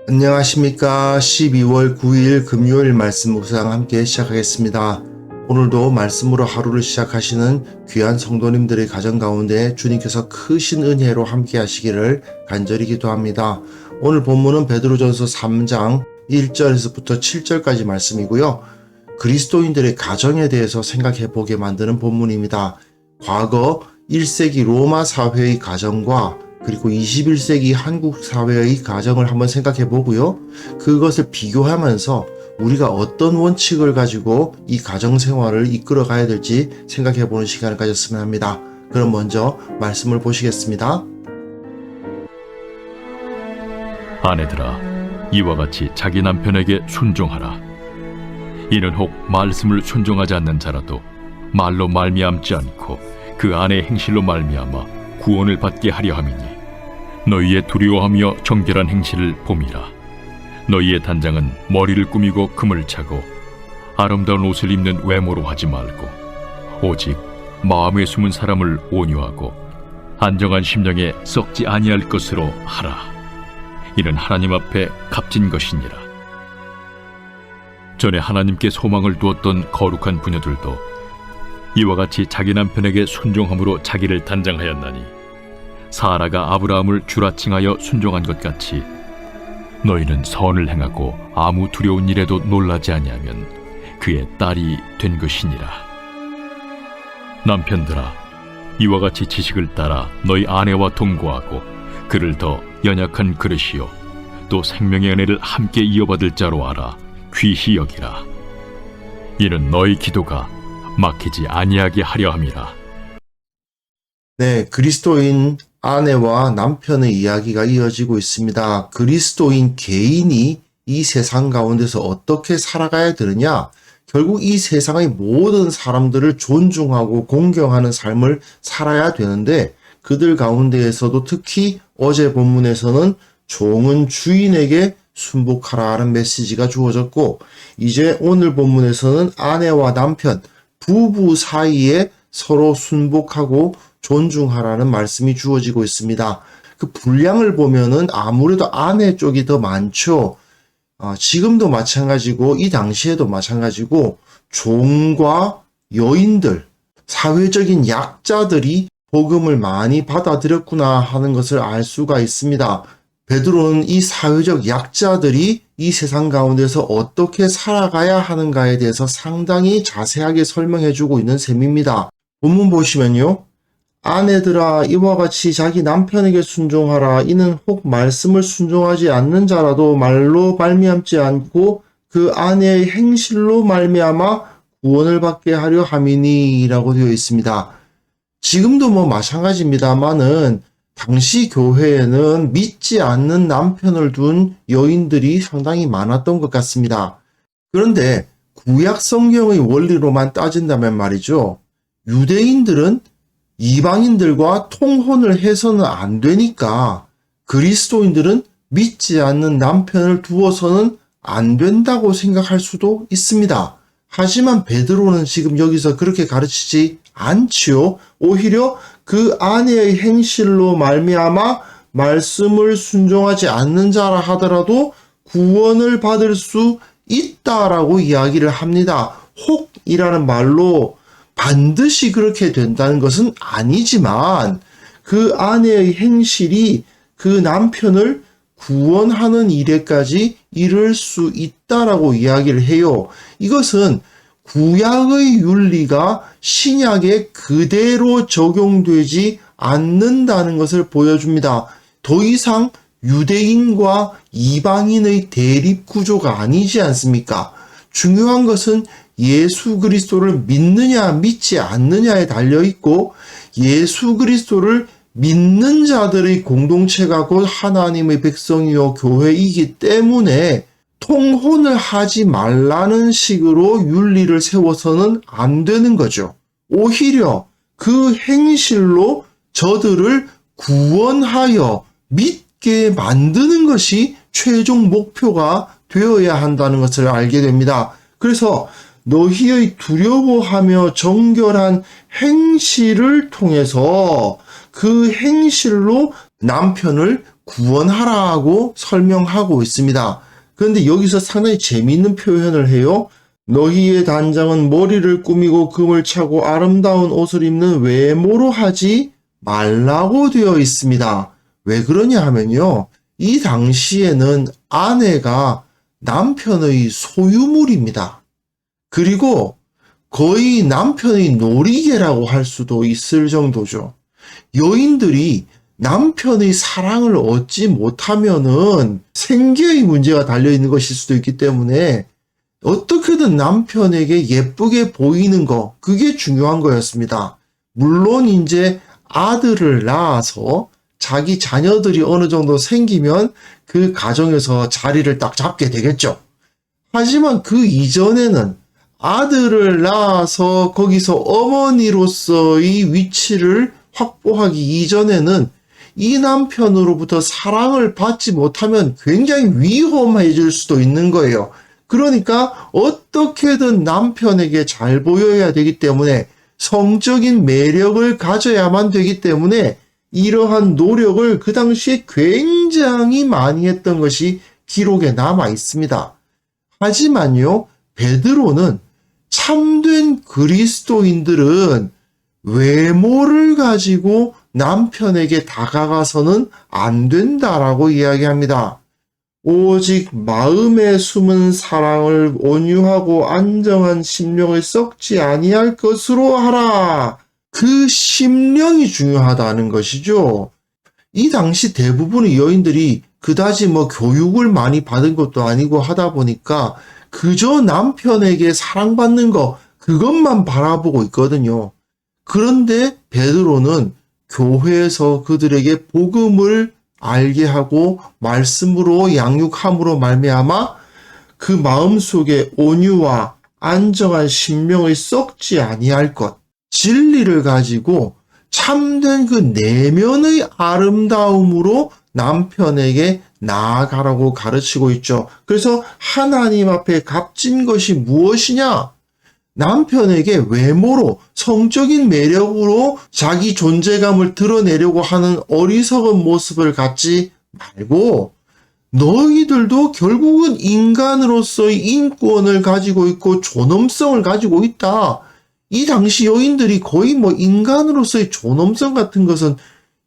안녕하십니까. 12월 9일 금요일 말씀 묵상 함께 시작하겠습니다. 오늘도 말씀으로 하루를 시작하시는 귀한 성도님들의 가정 가운데 주님께서 크신 은혜로 함께 하시기를 간절히 기도합니다. 오늘 본문은 베드로전서 3장 1절에서부터 7절까지 말씀이고요. 그리스도인들의 가정에 대해서 생각해 보게 만드는 본문입니다. 과거 1세기 로마 사회의 가정과 그리고 21세기 한국 사회의 가정을 한번 생각해 보고요. 그것을 비교하면서 우리가 어떤 원칙을 가지고 이 가정 생활을 이끌어 가야 될지 생각해 보는 시간을 가졌으면 합니다. 그럼 먼저 말씀을 보시겠습니다. 아내들아, 이와 같이 자기 남편에게 순종하라. 이는 혹 말씀을 순종하지 않는 자라도 말로 말미암지 않고 그 아내의 행실로 말미암아 구원을 받게 하려 함이니, 너희의 두려워하며 정결한 행실을 봄이라. 너희의 단장은 머리를 꾸미고 금을 차고 아름다운 옷을 입는 외모로 하지 말고, 오직 마음에 숨은 사람을 온유하고 안정한 심령에 썩지 아니할 것으로 하라. 이는 하나님 앞에 값진 것이니라. 전에 하나님께 소망을 두었던 거룩한 부녀들도 이와 같이 자기 남편에게 순종함으로 자기를 단장하였나니, 사라가 아브라함을 주라칭하여 순종한 것 같이 너희는 선을 행하고 아무 두려운 일에도 놀라지 아니하면 그의 딸이 된 것이니라. 남편들아, 이와 같이 지식을 따라 너희 아내와 동거하고 그를 더 연약한 그릇이요 또 생명의 은혜를 함께 이어받을 자로 알아 귀히 여기라. 이는 너희 기도가 막히지 아니하게 하려 함이라. 네, 그리스도인 아내와 남편의 이야기가 이어지고 있습니다. 그리스도인 개인이 이 세상 가운데서 어떻게 살아가야 되느냐? 결국 이 세상의 모든 사람들을 존중하고 공경하는 삶을 살아야 되는데, 그들 가운데에서도 특히 어제 본문에서는 종은 주인에게 순복하라는 메시지가 주어졌고, 이제 오늘 본문에서는 아내와 남편, 부부 사이에 서로 순복하고 존중하라는 말씀이 주어지고 있습니다. 그 분량을 보면은 아무래도 아내 쪽이 더 많죠. 지금도 마찬가지고 이 당시에도 마찬가지고 종과 여인들, 사회적인 약자들이 복음을 많이 받아들였구나 하는 것을 알 수가 있습니다. 베드로는 이 사회적 약자들이 이 세상 가운데서 어떻게 살아가야 하는가에 대해서 상당히 자세하게 설명해주고 있는 셈입니다. 본문 보시면요. 아내들아, 이와 같이 자기 남편에게 순종하라. 이는 혹 말씀을 순종하지 않는 자라도 말로 말미암지 않고 그 아내의 행실로 말미암아 구원을 받게 하려 함이니 라고 되어 있습니다. 지금도 마찬가지입니다만은 당시 교회에는 믿지 않는 남편을 둔 여인들이 상당히 많았던 것 같습니다. 그런데 구약 성경의 원리로만 따진다면 말이죠. 유대인들은 이방인들과 통혼을 해서는 안 되니까 그리스도인들은 믿지 않는 남편을 두어서는 안 된다고 생각할 수도 있습니다. 하지만 베드로는 지금 여기서 그렇게 가르치지 않지요. 오히려 그 아내의 행실로 말미암아 말씀을 순종하지 않는 자라 하더라도 구원을 받을 수 있다라고 이야기를 합니다. 혹이라는 말로 반드시 그렇게 된다는 것은 아니지만 그 아내의 행실이 그 남편을 구원하는 일에까지 이를 수 있다라고 이야기를 해요. 이것은 구약의 윤리가 신약에 그대로 적용되지 않는다는 것을 보여줍니다. 더 이상 유대인과 이방인의 대립 구조가 아니지 않습니까? 중요한 것은 예수 그리스도를 믿느냐 믿지 않느냐에 달려있고, 예수 그리스도를 믿는 자들의 공동체가 곧 하나님의 백성이요 교회이기 때문에 통혼을 하지 말라는 식으로 윤리를 세워서는 안 되는 거죠. 오히려 그 행실로 저들을 구원하여 믿게 만드는 것이 최종 목표가 되어야 한다는 것을 알게 됩니다. 그래서 너희의 두려워하며 정결한 행실을 통해서 그 행실로 남편을 구원하라고 설명하고 있습니다. 그런데 여기서 상당히 재미있는 표현을 해요. 너희의 단장은 머리를 꾸미고 금을 차고 아름다운 옷을 입는 외모로 하지 말라고 되어 있습니다. 왜 그러냐 하면요. 이 당시에는 아내가 남편의 소유물입니다. 그리고 거의 남편의 놀이개라고 할 수도 있을 정도죠. 여인들이 남편의 사랑을 얻지 못하면은 생계의 문제가 달려있는 것일 수도 있기 때문에 어떻게든 남편에게 예쁘게 보이는 거, 그게 중요한 거였습니다. 물론 이제 아들을 낳아서 자기 자녀들이 어느 정도 생기면 그 가정에서 자리를 딱 잡게 되겠죠. 하지만 그 이전에는 아들을 낳아서 거기서 어머니로서의 위치를 확보하기 이전에는 이 남편으로부터 사랑을 받지 못하면 굉장히 위험해질 수도 있는 거예요. 그러니까 어떻게든 남편에게 잘 보여야 되기 때문에 성적인 매력을 가져야만 되기 때문에 이러한 노력을 그 당시에 굉장히 많이 했던 것이 기록에 남아 있습니다. 하지만요, 베드로는 참된 그리스도인들은 외모를 가지고 남편에게 다가가서는 안 된다라고 이야기합니다. 오직 마음에 숨은 사랑을 온유하고 안정한 심령을 썩지 아니할 것으로 하라. 그 심령이 중요하다는 것이죠. 이 당시 대부분의 여인들이 그다지 교육을 많이 받은 것도 아니고 하다 보니까 그저 남편에게 사랑받는 거, 그것만 바라보고 있거든요. 그런데 베드로는 교회에서 그들에게 복음을 알게 하고 말씀으로 양육함으로 말미암아 그 마음속에 온유와 안정한 심령을 썩지 아니할 것, 진리를 가지고 참된 그 내면의 아름다움으로 남편에게 나아가라고 가르치고 있죠. 그래서 하나님 앞에 값진 것이 무엇이냐? 남편에게 외모로, 성적인 매력으로 자기 존재감을 드러내려고 하는 어리석은 모습을 갖지 말고 너희들도 결국은 인간으로서의 인권을 가지고 있고 존엄성을 가지고 있다. 이 당시 여인들이 거의 인간으로서의 존엄성 같은 것은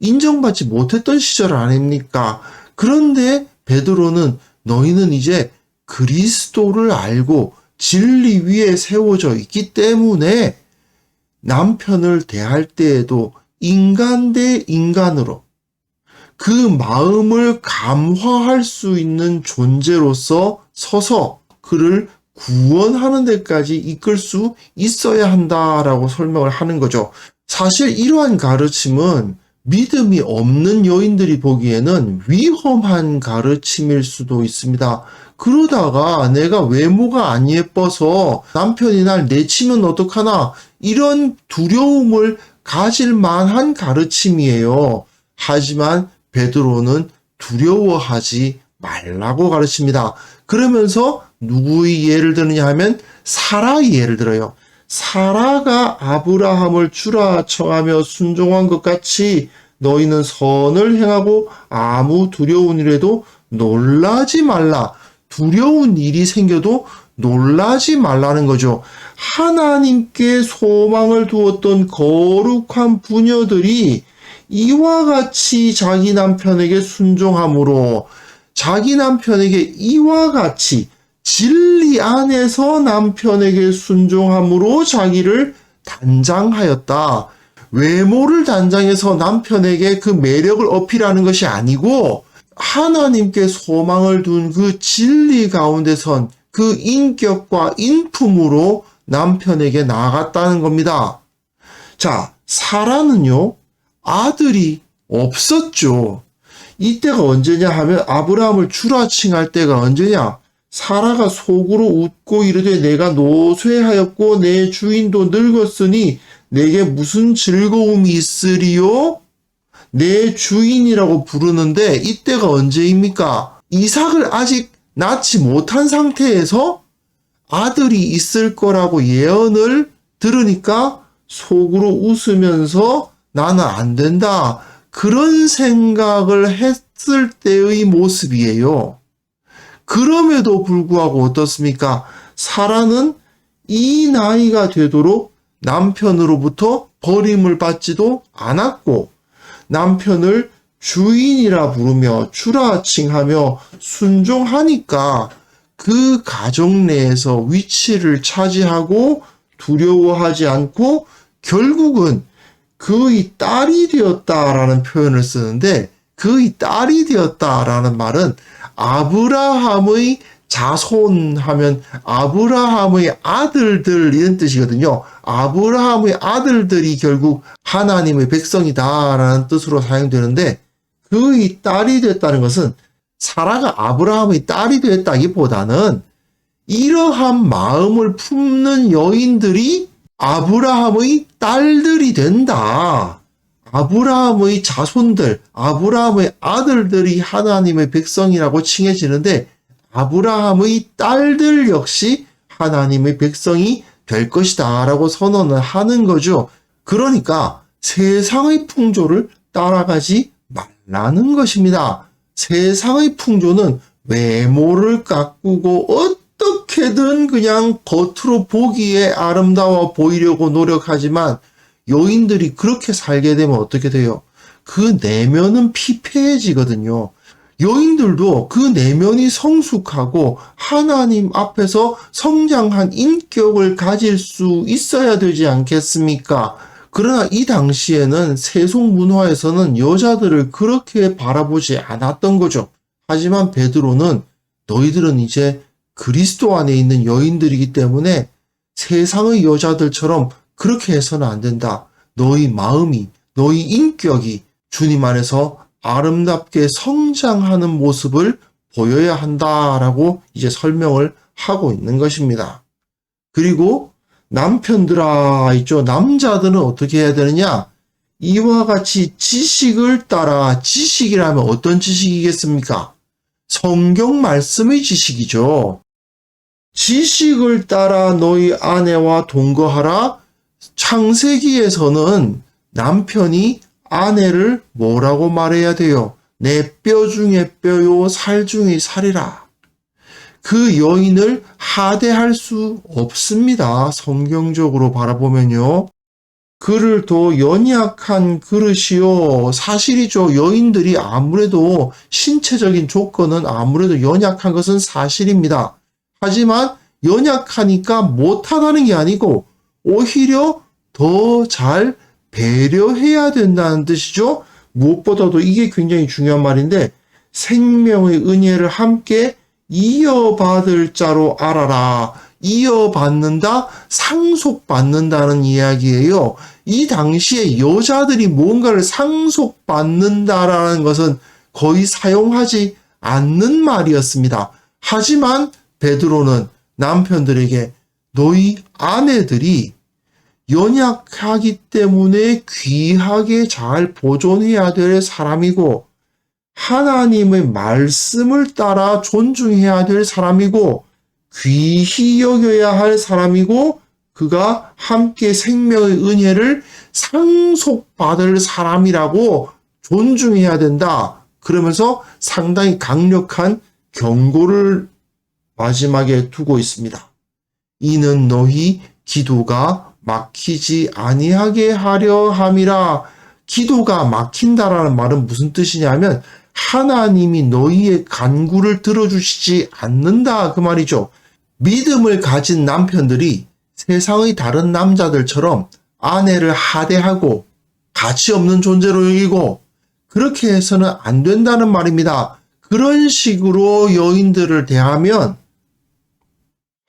인정받지 못했던 시절 아닙니까? 그런데 베드로는 너희는 이제 그리스도를 알고 진리 위에 세워져 있기 때문에 남편을 대할 때에도 인간 대 인간으로 그 마음을 감화할 수 있는 존재로서 서서 그를 구원하는 데까지 이끌 수 있어야 한다라고 설명을 하는 거죠. 사실 이러한 가르침은 믿음이 없는 여인들이 보기에는 위험한 가르침일 수도 있습니다. 그러다가 내가 외모가 안 예뻐서 남편이 날 내치면 어떡하나, 이런 두려움을 가질 만한 가르침이에요. 하지만 베드로는 두려워하지 말라고 가르칩니다. 그러면서 누구의 예를 드느냐 하면 사라의 예를 들어요. 사라가 아브라함을 주라 청하며 순종한 것 같이 너희는 선을 행하고 아무 두려운 일에도 놀라지 말라. 두려운 일이 생겨도 놀라지 말라는 거죠. 하나님께 소망을 두었던 거룩한 부녀들이 이와 같이 자기 남편에게 순종함으로 자기 남편에게 이와 같이 진리 안에서 남편에게 순종함으로 자기를 단장하였다. 외모를 단장해서 남편에게 그 매력을 어필하는 것이 아니고 하나님께 소망을 둔 그 진리 가운데 선 그 인격과 인품으로 남편에게 나아갔다는 겁니다. 자, 사라는요, 아들이 없었죠. 이때가 언제냐 하면 아브라함을 주라 칭할 때가 언제냐? 사라가 속으로 웃고 이르되 내가 노쇠하였고 내 주인도 늙었으니 내게 무슨 즐거움이 있으리요? 내 주인이라고 부르는데 이때가 언제입니까? 이삭을 아직 낳지 못한 상태에서 아들이 있을 거라고 예언을 들으니까 속으로 웃으면서 나는 안 된다. 그런 생각을 했을 때의 모습이에요. 그럼에도 불구하고 어떻습니까? 사라는 이 나이가 되도록 남편으로부터 버림을 받지도 않았고 남편을 주인이라 부르며 주라 칭하며 순종하니까 그 가정 내에서 위치를 차지하고 두려워하지 않고 결국은 그의 딸이 되었다라는 표현을 쓰는데 그의 딸이 되었다라는 말은 아브라함의 자손 하면 아브라함의 아들들 이런 뜻이거든요. 아브라함의 아들들이 결국 하나님의 백성이다라는 뜻으로 사용되는데 그의 딸이 됐다는 것은 사라가 아브라함의 딸이 됐다기보다는 이러한 마음을 품는 여인들이 아브라함의 딸들이 된다. 아브라함의 자손들, 아브라함의 아들들이 하나님의 백성이라고 칭해지는데 아브라함의 딸들 역시 하나님의 백성이 될 것이다 라고 선언을 하는 거죠. 그러니까 세상의 풍조를 따라가지 말라는 것입니다. 세상의 풍조는 외모를 가꾸고 어떻게든 그냥 겉으로 보기에 아름다워 보이려고 노력하지만 여인들이 그렇게 살게 되면 어떻게 돼요? 그 내면은 피폐해지거든요. 여인들도 그 내면이 성숙하고 하나님 앞에서 성장한 인격을 가질 수 있어야 되지 않겠습니까? 그러나 이 당시에는 세속 문화에서는 여자들을 그렇게 바라보지 않았던 거죠. 하지만 베드로는 너희들은 이제 그리스도 안에 있는 여인들이기 때문에 세상의 여자들처럼 그렇게 해서는 안 된다. 너희 마음이, 너희 인격이 주님 안에서 아름답게 성장하는 모습을 보여야 한다라고 이제 설명을 하고 있는 것입니다. 그리고 남편들아 있죠. 남자들은 어떻게 해야 되느냐? 이와 같이 지식을 따라, 지식이라면 어떤 지식이겠습니까? 성경 말씀의 지식이죠. 지식을 따라 너희 아내와 동거하라. 창세기에서는 남편이 아내를 뭐라고 말해야 돼요? 내 뼈 중에 뼈요 살 중에 살이라. 그 여인을 하대할 수 없습니다. 성경적으로 바라보면요. 그를 더 연약한 그릇이요. 사실이죠. 여인들이 아무래도 신체적인 조건은 아무래도 연약한 것은 사실입니다. 하지만 연약하니까 못하다는 게 아니고 오히려 더 잘 배려해야 된다는 뜻이죠. 무엇보다도 이게 굉장히 중요한 말인데 생명의 은혜를 함께 이어받을 자로 알아라. 이어받는다, 상속받는다는 이야기예요. 이 당시에 여자들이 뭔가를 상속받는다라는 것은 거의 사용하지 않는 말이었습니다. 하지만 베드로는 남편들에게 너희 아내들이 연약하기 때문에 귀하게 잘 보존해야 될 사람이고 하나님의 말씀을 따라 존중해야 될 사람이고 귀히 여겨야 할 사람이고 그가 함께 생명의 은혜를 상속받을 사람이라고 존중해야 된다. 그러면서 상당히 강력한 경고를 마지막에 두고 있습니다. 이는 너희 기도가 막히지 아니하게 하려 함이라. 기도가 막힌다라는 말은 무슨 뜻이냐면 하나님이 너희의 간구를 들어주시지 않는다 그 말이죠. 믿음을 가진 남편들이 세상의 다른 남자들처럼 아내를 하대하고 가치 없는 존재로 여기고 그렇게 해서는 안 된다는 말입니다. 그런 식으로 여인들을 대하면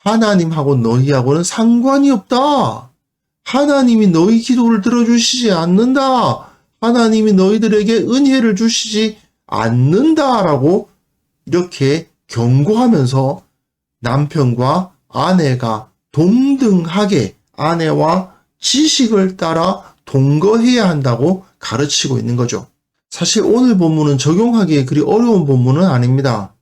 하나님하고 너희하고는 상관이 없다. 하나님이 너희 기도를 들어주시지 않는다. 하나님이 너희들에게 은혜를 주시지 않는다라고 이렇게 경고하면서 남편과 아내가 동등하게 아내와 지식을 따라 동거해야 한다고 가르치고 있는 거죠. 사실 오늘 본문은 적용하기에 그리 어려운 본문은 아닙니다.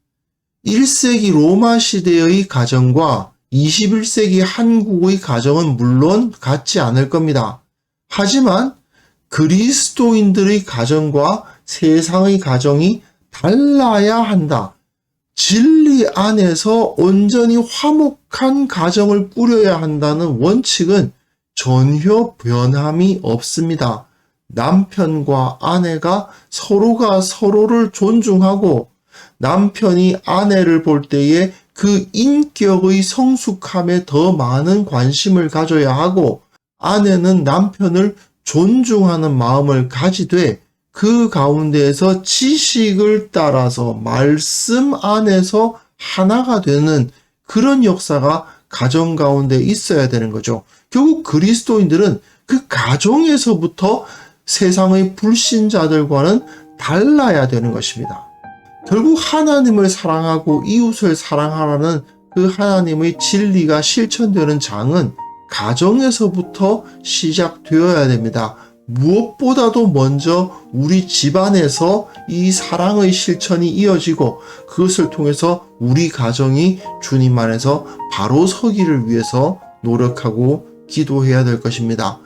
1세기 로마 시대의 가정과 21세기 한국의 가정은 물론 같지 않을 겁니다. 하지만 그리스도인들의 가정과 세상의 가정이 달라야 한다. 진리 안에서 온전히 화목한 가정을 꾸려야 한다는 원칙은 전혀 변함이 없습니다. 남편과 아내가 서로가 서로를 존중하고 남편이 아내를 볼 때에 그 인격의 성숙함에 더 많은 관심을 가져야 하고 아내는 남편을 존중하는 마음을 가지되 그 가운데에서 지식을 따라서 말씀 안에서 하나가 되는 그런 역사가 가정 가운데 있어야 되는 거죠. 결국 그리스도인들은 그 가정에서부터 세상의 불신자들과는 달라야 되는 것입니다. 결국 하나님을 사랑하고 이웃을 사랑하라는 그 하나님의 진리가 실천되는 장은 가정에서부터 시작되어야 됩니다. 무엇보다도 먼저 우리 집안에서 이 사랑의 실천이 이어지고 그것을 통해서 우리 가정이 주님 안에서 바로 서기를 위해서 노력하고 기도해야 될 것입니다.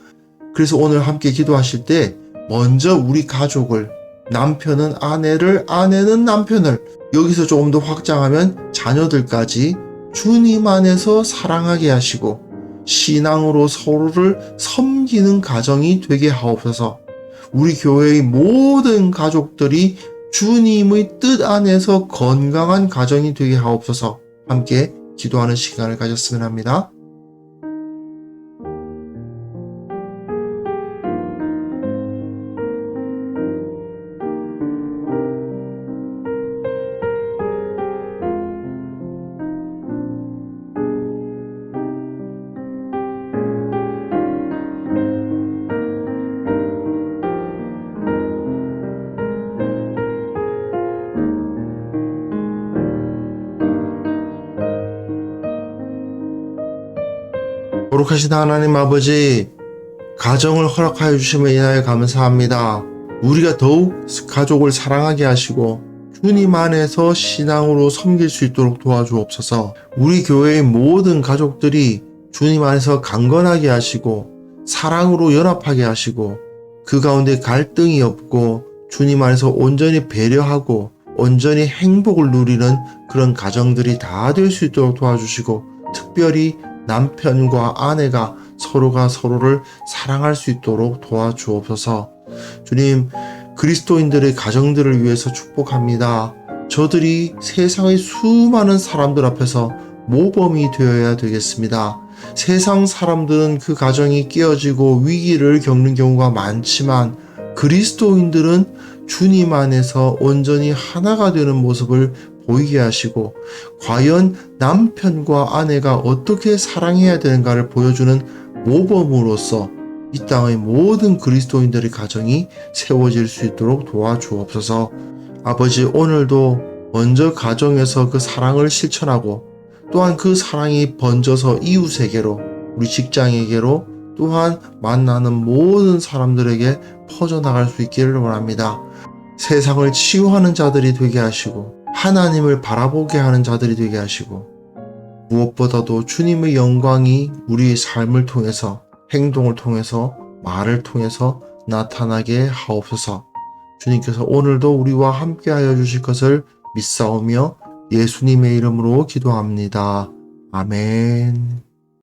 그래서 오늘 함께 기도하실 때 먼저 우리 가족을, 남편은 아내를, 아내는 남편을, 여기서 조금 더 확장하면 자녀들까지 주님 안에서 사랑하게 하시고 신앙으로 서로를 섬기는 가정이 되게 하옵소서. 우리 교회의 모든 가족들이 주님의 뜻 안에서 건강한 가정이 되게 하옵소서. 함께 기도하는 시간을 가졌으면 합니다. 거룩하신 하나님 아버지, 가정을 허락하여 주심에 인하여 감사합니다. 우리가 더욱 가족을 사랑하게 하시고 주님 안에서 신앙으로 섬길 수 있도록 도와주옵소서. 우리 교회의 모든 가족들이 주님 안에서 강건하게 하시고 사랑으로 연합하게 하시고 그 가운데 갈등이 없고 주님 안에서 온전히 배려하고 온전히 행복을 누리는 그런 가정들이 다 될 수 있도록 도와주시고 특별히 남편과 아내가 서로가 서로를 사랑할 수 있도록 도와주옵소서. 주님, 그리스도인들의 가정들을 위해서 축복합니다. 저들이 세상의 수많은 사람들 앞에서 모범이 되어야 되겠습니다. 세상 사람들은 그 가정이 깨어지고 위기를 겪는 경우가 많지만 그리스도인들은 주님 안에서 온전히 하나가 되는 모습을 보이게 하시고 과연 남편과 아내가 어떻게 사랑해야 되는가를 보여주는 모범으로서 이 땅의 모든 그리스도인들의 가정이 세워질 수 있도록 도와주옵소서. 아버지, 오늘도 먼저 가정에서 그 사랑을 실천하고 또한 그 사랑이 번져서 이웃에게로, 우리 직장에게로, 또한 만나는 모든 사람들에게 퍼져나갈 수 있기를 원합니다. 세상을 치유하는 자들이 되게 하시고 하나님을 바라보게 하는 자들이 되게 하시고 무엇보다도 주님의 영광이 우리의 삶을 통해서, 행동을 통해서, 말을 통해서 나타나게 하옵소서. 주님께서 오늘도 우리와 함께하여 주실 것을 믿사오며 예수님의 이름으로 기도합니다. 아멘.